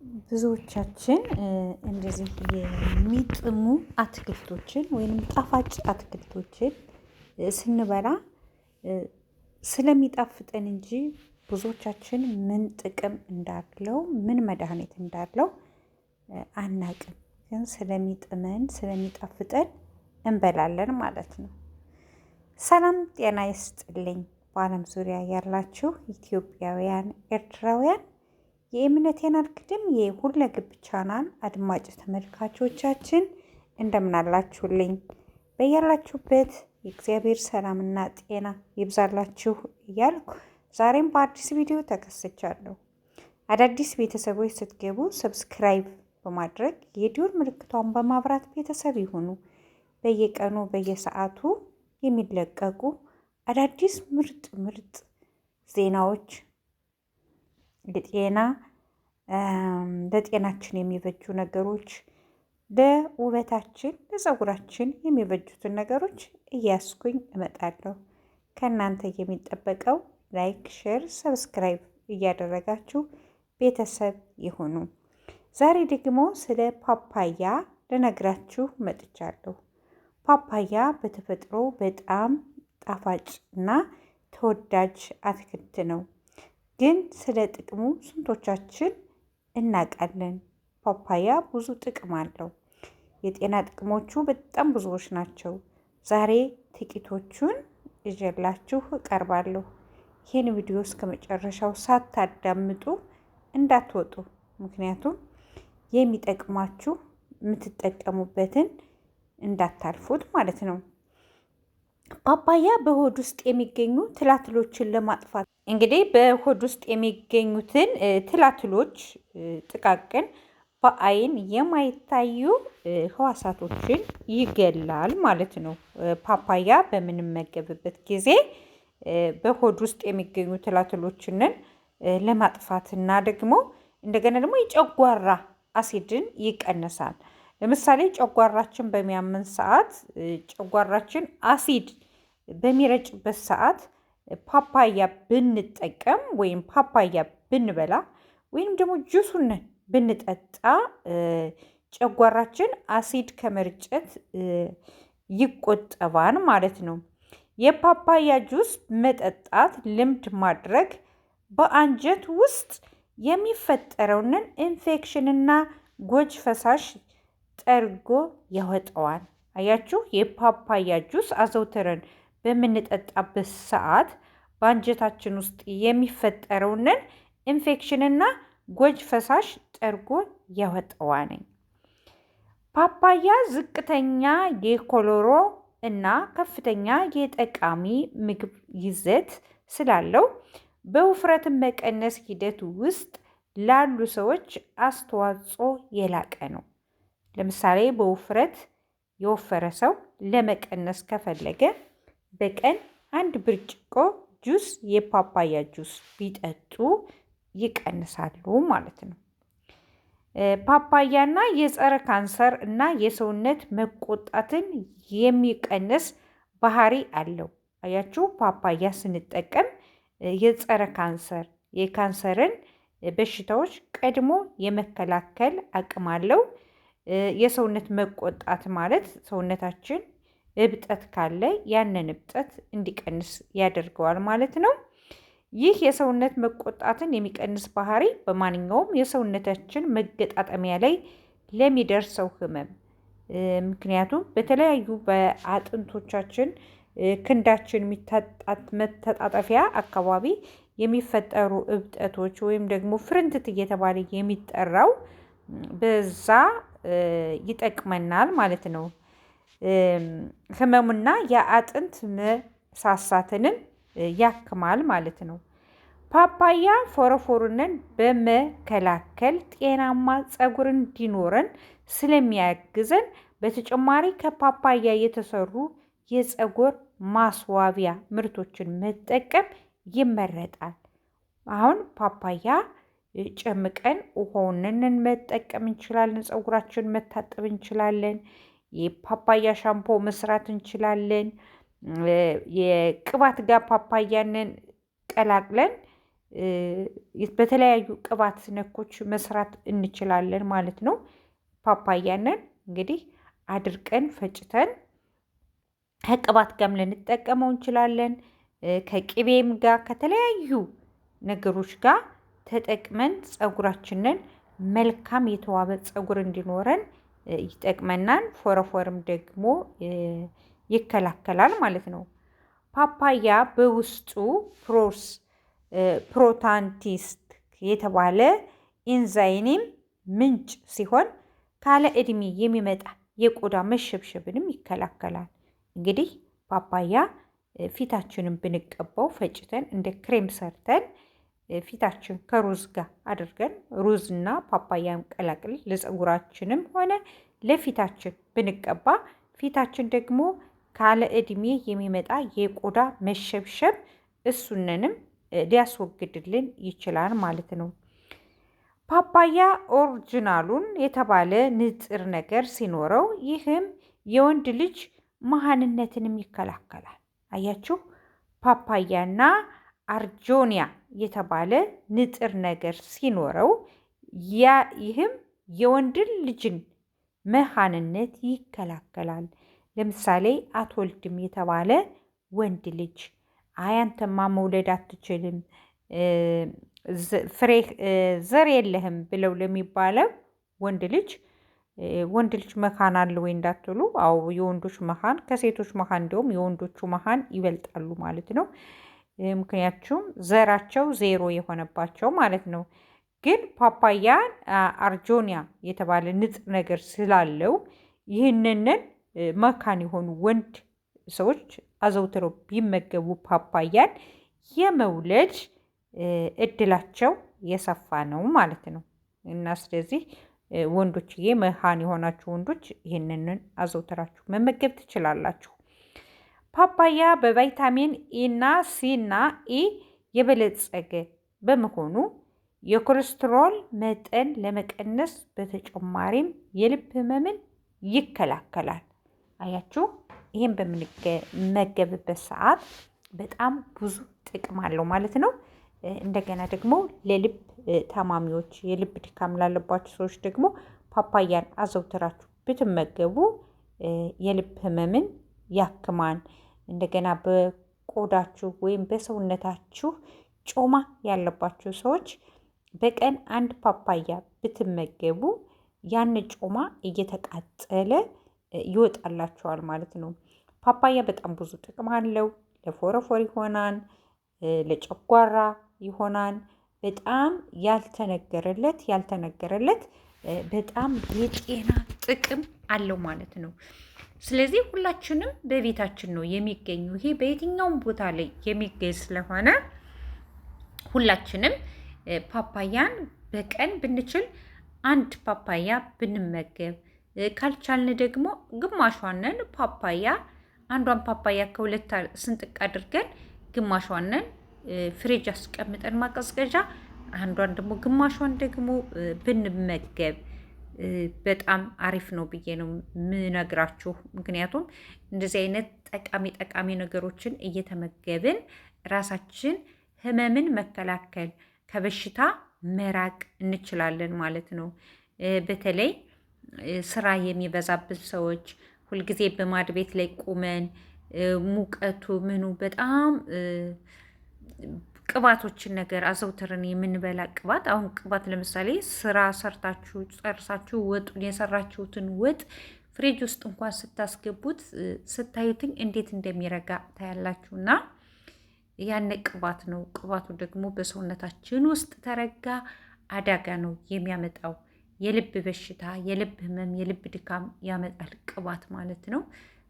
ብዙዎቻችን እንደዚህ የሚጥሙ አትክልቶችን ወይንም ጣፋጭ አትክልቶችን ስንበላ ስለሚጣፍጠን እንጂ ብዙዎቻችን ምን ጥቅም እንዳለው ምን መድኃኒት እንዳለው አናቅም። ግን ስለሚጥመን ስለሚጣፍጠን እንበላለን ማለት ነው። ሰላም ጤና ይስጥልኝ። በዓለም ዙሪያ ያላችሁ ኢትዮጵያውያን፣ ኤርትራውያን የእምነቴን አልክድም የሁለገብ ቻናል አድማጭ ተመልካቾቻችን እንደምን አላችሁልኝ? በያላችሁበት የእግዚአብሔር ሰላምና ጤና ይብዛላችሁ እያልኩ ዛሬም በአዲስ ቪዲዮ ተከስቻለሁ። አዳዲስ ቤተሰቦች ስትገቡ ሰብስክራይብ በማድረግ የደወል ምልክቷን በማብራት ቤተሰብ ይሁኑ። በየቀኑ በየሰዓቱ የሚለቀቁ አዳዲስ ምርጥ ዜናዎች ለጤናችን የሚበጁ ነገሮች፣ ለውበታችን ለፀጉራችን የሚበጁትን ነገሮች እያስኩኝ እመጣለሁ። ከእናንተ የሚጠበቀው ላይክ፣ ሼር፣ ሰብስክራይብ እያደረጋችሁ ቤተሰብ ይሁኑ። ዛሬ ደግሞ ስለ ፓፓያ ልነግራችሁ መጥቻለሁ። ፓፓያ በተፈጥሮ በጣም ጣፋጭ እና ተወዳጅ አትክልት ነው። ግን ስለ ጥቅሙ ስንቶቻችን እናውቃለን? ፓፓያ ብዙ ጥቅም አለው። የጤና ጥቅሞቹ በጣም ብዙዎች ናቸው። ዛሬ ጥቂቶቹን ይዤላችሁ እቀርባለሁ። ይህን ቪዲዮ እስከ መጨረሻው ሳታዳምጡ እንዳትወጡ። ምክንያቱም የሚጠቅማችሁ የምትጠቀሙበትን እንዳታልፉት ማለት ነው። ፓፓያ በሆድ ውስጥ የሚገኙ ትላትሎችን ለማጥፋት እንግዲህ በሆድ ውስጥ የሚገኙትን ትላትሎች ጥቃቅን በአይን የማይታዩ ህዋሳቶችን ይገላል ማለት ነው። ፓፓያ በምንመገብበት ጊዜ በሆድ ውስጥ የሚገኙ ትላትሎችን ለማጥፋት እና ደግሞ እንደገና ደግሞ የጨጓራ አሲድን ይቀንሳል። ለምሳሌ ጨጓራችን በሚያመን ሰዓት ጨጓራችን አሲድ በሚረጭበት ሰዓት ፓፓያ ብንጠቀም ወይም ፓፓያ ብንበላ ወይም ደግሞ ጁሱን ብንጠጣ ጨጓራችን አሲድ ከመርጨት ይቆጠባል ማለት ነው። የፓፓያ ጁስ መጠጣት ልምድ ማድረግ በአንጀት ውስጥ የሚፈጠረውን ኢንፌክሽንና ጎጅ ፈሳሽ ጠርጎ ያወጣዋል። አያችሁ፣ የፓፓያ ጁስ አዘውትረን በምንጠጣበት ሰዓት በአንጀታችን ውስጥ የሚፈጠረውን ኢንፌክሽንና ጎጅ ፈሳሽ ጠርጎ ያወጣዋል። ፓፓያ ዝቅተኛ የኮሎሮ እና ከፍተኛ የጠቃሚ ምግብ ይዘት ስላለው በውፍረት መቀነስ ሂደት ውስጥ ላሉ ሰዎች አስተዋጽኦ የላቀ ነው። ለምሳሌ በውፍረት የወፈረ ሰው ለመቀነስ ከፈለገ በቀን 1 ብርጭቆ ጁስ የፓፓያ ጁስ ቢጠጡ ይቀንሳሉ ማለት ነው። ፓፓያና የጸረ ካንሰር እና የሰውነት መቆጣትን የሚቀንስ ባህሪ አለው። አያችሁ፣ ፓፓያ ስንጠቀም የጸረ ካንሰር የካንሰርን በሽታዎች ቀድሞ የመከላከል አቅም አለው። የሰውነት መቆጣት ማለት ሰውነታችን እብጠት ካለ ያንን እብጠት እንዲቀንስ ያደርገዋል ማለት ነው። ይህ የሰውነት መቆጣትን የሚቀንስ ባህሪ በማንኛውም የሰውነታችን መገጣጠሚያ ላይ ለሚደርሰው ህመም፣ ምክንያቱም በተለያዩ በአጥንቶቻችን ክንዳችን መተጣጠፊያ አካባቢ የሚፈጠሩ እብጠቶች ወይም ደግሞ ፍርንትት እየተባለ የሚጠራው በዛ ይጠቅመናል ማለት ነው። ህመሙና የአጥንት መሳሳትንም ያክማል ማለት ነው። ፓፓያ ፎረፎርንን በመከላከል ጤናማ ፀጉር እንዲኖረን ስለሚያግዘን በተጨማሪ ከፓፓያ የተሰሩ የፀጉር ማስዋቢያ ምርቶችን መጠቀም ይመረጣል። አሁን ፓፓያ ጨምቀን ውሃውን መጠቀም እንችላለን። ፀጉራችን መታጠብ እንችላለን። የፓፓያ ሻምፖ መስራት እንችላለን። የቅባት ጋር ፓፓያንን ቀላቅለን በተለያዩ ቅባት ነኮች መስራት እንችላለን ማለት ነው። ፓፓያንን እንግዲህ አድርቀን ፈጭተን ከቅባት ጋርም ልንጠቀመው እንችላለን። ከቅቤም ጋር ከተለያዩ ነገሮች ጋር ተጠቅመን ፀጉራችንን መልካም የተዋበ ፀጉር እንዲኖረን ይጠቅመናል። ፎረፎርም ደግሞ ይከላከላል ማለት ነው። ፓፓያ በውስጡ ፕሮታንቲስት የተባለ ኢንዛይም ምንጭ ሲሆን ካለ እድሜ የሚመጣ የቆዳ መሸብሸብንም ይከላከላል። እንግዲህ ፓፓያ ፊታችንን ብንቀባው ፈጭተን እንደ ክሬም ሰርተን ፊታችን ከሩዝ ጋር አድርገን ሩዝና ፓፓያን ቀላቅል ለፀጉራችንም ሆነ ለፊታችን ብንቀባ ፊታችን ደግሞ ካለ እድሜ የሚመጣ የቆዳ መሸብሸብ እሱንንም ሊያስወግድልን ይችላል ማለት ነው። ፓፓያ ኦሪጂናሉን የተባለ ንጥረ ነገር ሲኖረው ይህም የወንድ ልጅ መሃንነትንም ይከላከላል። አያችሁ፣ ፓፓያና አርጆኒያ የተባለ ንጥረ ነገር ሲኖረው ይህም የወንድን ልጅን መሃንነት ይከላከላል። ለምሳሌ አትወልድም የተባለ ወንድ ልጅ አያንተማ መውለድ አትችልም፣ ፍሬ ዘር የለህም ብለው ለሚባለው ወንድ ልጅ መካን አለ ወይ እንዳትሉ፣ አዎ የወንዶች መካን ከሴቶች መካን እንዲሁም የወንዶቹ መካን ይበልጣሉ ማለት ነው። ምክንያቱም ዘራቸው ዜሮ የሆነባቸው ማለት ነው። ግን ፓፓያ አርጆኒያ የተባለ ንጥረ ነገር ስላለው ይህንን መካን የሆኑ ወንድ ሰዎች አዘውትረው ቢመገቡ ፓፓያን የመውለድ እድላቸው የሰፋ ነው ማለት ነው። እና ስለዚህ ወንዶችዬ መሃን የሆናችሁ ወንዶች ይህንን አዘውትራችሁ መመገብ ትችላላችሁ። ፓፓያ በቫይታሚን ኢና ሲና ኢ የበለጸገ በመሆኑ የኮሌስትሮል መጠን ለመቀነስ በተጨማሪም የልብ ህመምን ይከላከላል። አያችሁ፣ ይህን በምንመገብበት ሰዓት በጣም ብዙ ጥቅም አለው ማለት ነው። እንደገና ደግሞ ለልብ ታማሚዎች፣ የልብ ድካም ላለባቸው ሰዎች ደግሞ ፓፓያን አዘውትራችሁ ብትመገቡ የልብ ህመምን ያክማል። እንደገና በቆዳችሁ ወይም በሰውነታችሁ ጮማ ያለባቸው ሰዎች በቀን አንድ ፓፓያ ብትመገቡ ያን ጮማ እየተቃጠለ ይወጣላቸዋል ማለት ነው። ፓፓያ በጣም ብዙ ጥቅም አለው። ለፎረፎር ይሆናል፣ ለጨጓራ ይሆናል። በጣም ያልተነገረለት በጣም የጤና ጥቅም አለው ማለት ነው። ስለዚህ ሁላችንም በቤታችን ነው የሚገኙ። ይሄ በየትኛውም ቦታ ላይ የሚገኝ ስለሆነ ሁላችንም ፓፓያን በቀን ብንችል አንድ ፓፓያ ብንመገብ፣ ካልቻልን ደግሞ ግማሿንን ፓፓያ አንዷን ፓፓያ ከሁለት ስንጥቅ አድርገን ግማሿንን ፍሪጅ አስቀምጠን ማቀዝቀዣ፣ አንዷን ደግሞ ግማሿን ደግሞ ብንመገብ በጣም አሪፍ ነው ብዬ ነው የምነግራችሁ። ምክንያቱም እንደዚህ አይነት ጠቃሚ ነገሮችን እየተመገብን ራሳችን ህመምን መከላከል ከበሽታ መራቅ እንችላለን ማለት ነው። በተለይ ስራ የሚበዛብን ሰዎች ሁልጊዜ በማድ ቤት ላይ ቁመን ሙቀቱ ምኑ በጣም ቅባቶችን ነገር አዘውትረን የምንበላ ቅባት፣ አሁን ቅባት ለምሳሌ ስራ ሰርታችሁ ጨርሳችሁ ወጡን የሰራችሁትን ወጥ ፍሪጅ ውስጥ እንኳን ስታስገቡት ስታዩትኝ እንዴት እንደሚረጋ ታያላችሁና ያን ቅባት ነው። ቅባቱ ደግሞ በሰውነታችን ውስጥ ተረጋ አደጋ ነው የሚያመጣው። የልብ በሽታ፣ የልብ ህመም፣ የልብ ድካም ያመጣል ቅባት ማለት ነው።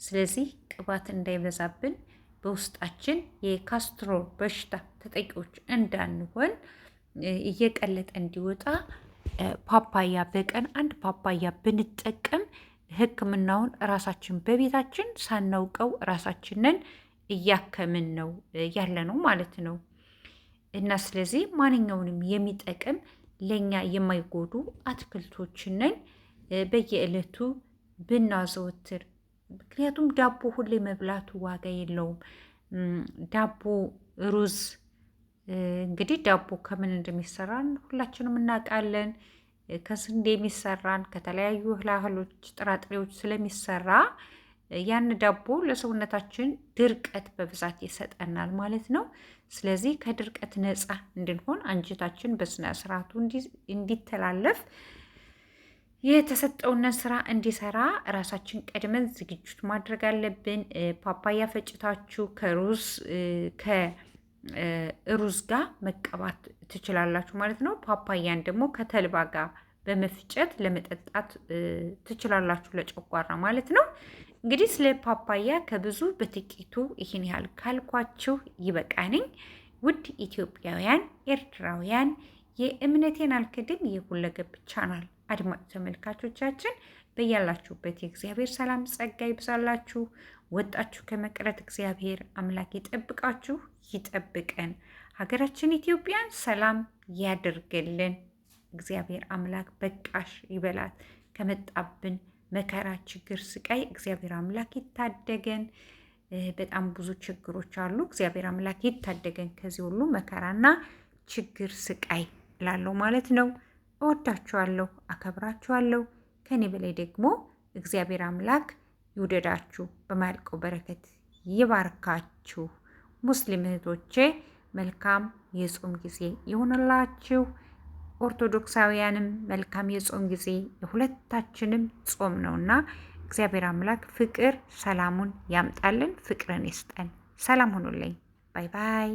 ስለዚህ ቅባት እንዳይበዛብን በውስጣችን የካስትሮል በሽታ ተጠቂዎች እንዳንሆን እየቀለጠ እንዲወጣ ፓፓያ በቀን አንድ ፓፓያ ብንጠቀም ሕክምናውን ራሳችን በቤታችን ሳናውቀው ራሳችንን እያከምን ነው ያለ ነው ማለት ነው። እና ስለዚህ ማንኛውንም የሚጠቅም ለኛ የማይጎዱ አትክልቶችንን በየዕለቱ ብናዘወትር፣ ምክንያቱም ዳቦ ሁሌ መብላቱ ዋጋ የለውም። ዳቦ፣ ሩዝ እንግዲህ ዳቦ ከምን እንደሚሰራን ሁላችንም እናውቃለን። ከስንዴ የሚሰራን ከተለያዩ እህሎች፣ ጥራጥሬዎች ስለሚሰራ ያን ዳቦ ለሰውነታችን ድርቀት በብዛት ይሰጠናል ማለት ነው። ስለዚህ ከድርቀት ነፃ እንድንሆን አንጀታችን በስነ ስርዓቱ እንዲተላለፍ የተሰጠውን ስራ እንዲሰራ ራሳችን ቀድመን ዝግጅት ማድረግ አለብን። ፓፓያ ፈጭታችሁ ከሩዝ ጋር መቀባት ትችላላችሁ ማለት ነው። ፓፓያን ደግሞ ከተልባ ጋር በመፍጨት ለመጠጣት ትችላላችሁ፣ ለጨጓራ ማለት ነው። እንግዲህ ስለ ፓፓያ ከብዙ በጥቂቱ ይህን ያህል ካልኳችሁ ይበቃንኝ። ውድ ኢትዮጵያውያን፣ ኤርትራውያን የእምነቴን አልክድም የሁለገብ ቻናል አድማጭ ተመልካቾቻችን በያላችሁበት የእግዚአብሔር ሰላም ጸጋ ይብዛላችሁ። ወጣችሁ ከመቅረት እግዚአብሔር አምላክ ይጠብቃችሁ ይጠብቀን። ሀገራችን ኢትዮጵያን ሰላም ያደርግልን። እግዚአብሔር አምላክ በቃሽ ይበላት። ከመጣብን መከራ፣ ችግር፣ ስቃይ እግዚአብሔር አምላክ ይታደገን። በጣም ብዙ ችግሮች አሉ። እግዚአብሔር አምላክ ይታደገን ከዚህ ሁሉ መከራና ችግር፣ ስቃይ ላለው ማለት ነው። እወዳችኋለሁ፣ አከብራችኋለሁ። ከኔ በላይ ደግሞ እግዚአብሔር አምላክ ይውደዳችሁ፣ በማያልቀው በረከት ይባርካችሁ። ሙስሊም እህቶቼ መልካም የጾም ጊዜ ይሆንላችሁ። ኦርቶዶክሳውያንም መልካም የጾም ጊዜ፣ የሁለታችንም ጾም ነውና እግዚአብሔር አምላክ ፍቅር ሰላሙን ያምጣልን፣ ፍቅርን ይስጠን። ሰላም ሁኑልኝ። ባይ ባይ።